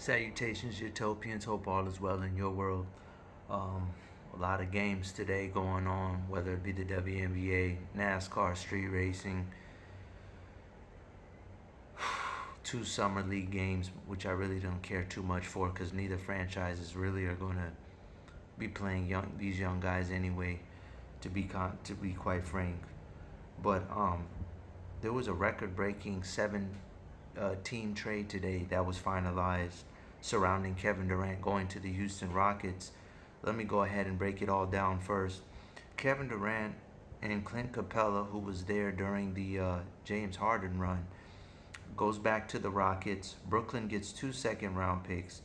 Salutations, Utopians. Hope all is well in your world. Um, a lot of games today going on, whether it be the WNBA, NASCAR, street racing, two summer league games, which I really don't care too much for because neither franchises really are going to be playing these young guys anyway. To be quite frank, but there was a record-breaking seven team trade today that was finalized surrounding Kevin Durant going to the Houston Rockets. Let me go ahead and break it all down first. Kevin Durant and Clint Capella, who was there during the James Harden run, goes back to the Rockets. Brooklyn gets 2 second-round picks.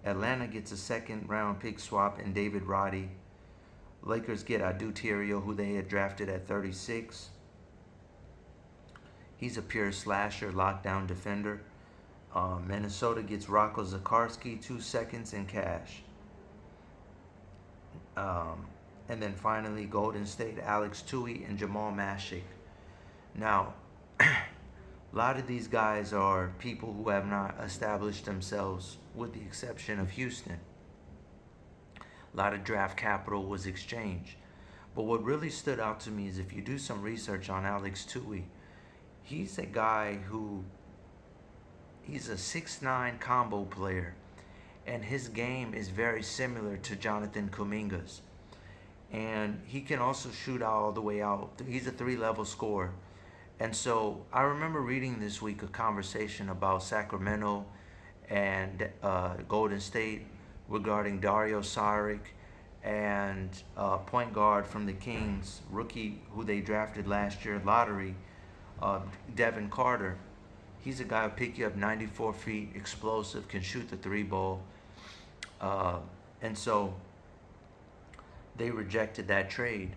Atlanta gets a second-round pick swap and David Roddy. Lakers get Adu Tierio, who they had drafted at 36. He's a pure slasher, lockdown defender. Minnesota gets Rocco Zakarski, 2 seconds, and cash. And then finally, Golden State, Alex Tui and Jamal Mashik. Now, a lot of these guys are people who have not established themselves, with the exception of Houston. A lot of draft capital was exchanged. But what really stood out to me is if you do some research on Alex Tui, he's a guy he's a 6'9" combo player, and his game is very similar to Jonathon Kuminga's. And he can also shoot all the way out. He's a three-level scorer. And so I remember reading this week a conversation about Sacramento and Golden State regarding Dario Saric and point guard from the Kings, rookie who they drafted last year lottery, Devin Carter. He's a guy who pick you up 94 feet, explosive, can shoot the three ball. And so they rejected that trade.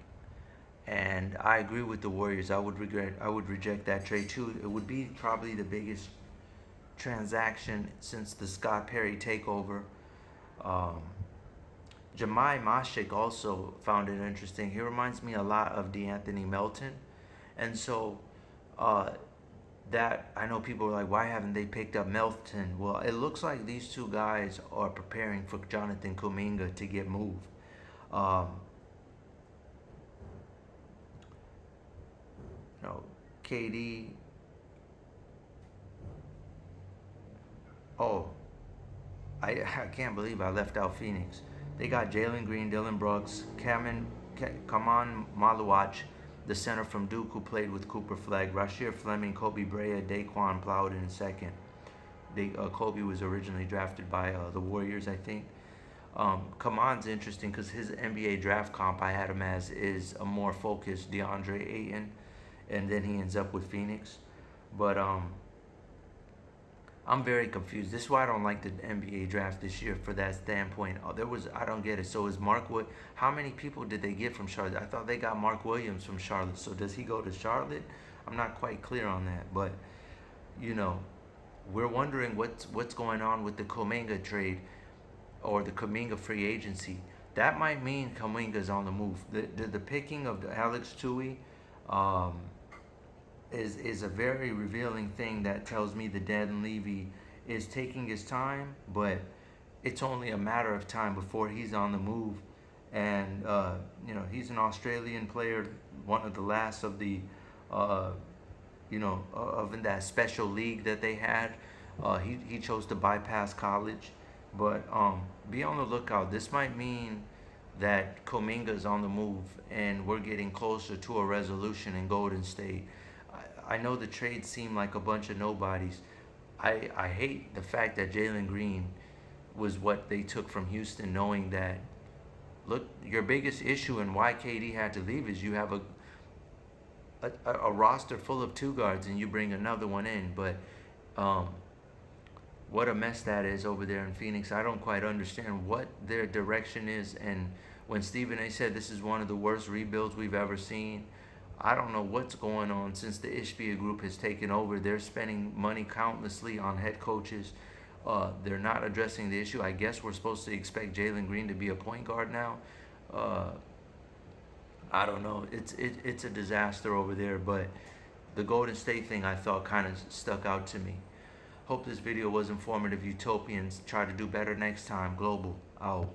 And I agree with the Warriors. I would reject that trade too. It would be probably the biggest transaction since the Scott Perry takeover. Jamai Mashik also found it interesting. He reminds me a lot of DeAnthony Melton. And so that I know people are like, why haven't they picked up Melton? Well, it looks like these two guys are preparing for Jonathon Kuminga to get moved. KD. Oh, I can't believe I left out Phoenix. They got Jalen Green, Dylan Brooks, Kaman Maluach, the center from Duke who played with Cooper Flag, Rasheer Fleming, Kobe Brea, Daquan Plowden in second. Kobe was originally drafted by the Warriors, I think. Kaman's interesting because his NBA draft comp I had him as is a more focused DeAndre Ayton, and then he ends up with Phoenix. But I'm very confused. This is why I don't like the NBA draft this year for that standpoint. I don't get it. So is Mark Wood? How many people did they get from Charlotte? I thought they got Mark Williams from Charlotte. So does he go to Charlotte? I'm not quite clear on that. But we're wondering what's going on with the Kuminga trade or the Kuminga free agency. That might mean Kuminga's on the move. The picking of Alex Tui is a very revealing thing that tells me that Dan Levy is taking his time, but it's only a matter of time before he's on the move. And he's an Australian player, one of the last of the of in that special league that they had. He chose to bypass college, but be on the lookout. This might mean that Kuminga's on the move, and we're getting closer to a resolution in Golden State. I know the trades seem like a bunch of nobodies. I hate the fact that Jalen Green was what they took from Houston, knowing that, look, your biggest issue and why KD had to leave is you have a roster full of two guards and you bring another one in. But what a mess that is over there in Phoenix. I don't quite understand what their direction is. And when Stephen A. said this is one of the worst rebuilds we've ever seen, I don't know what's going on since the Ishbia group has taken over. They're spending money countlessly on head coaches. They're not addressing the issue. I guess we're supposed to expect Jalen Green to be a point guard now. I don't know. It's a disaster over there. But the Golden State thing I thought kind of stuck out to me. Hope this video was informative. Utopians, try to do better next time. Global, out.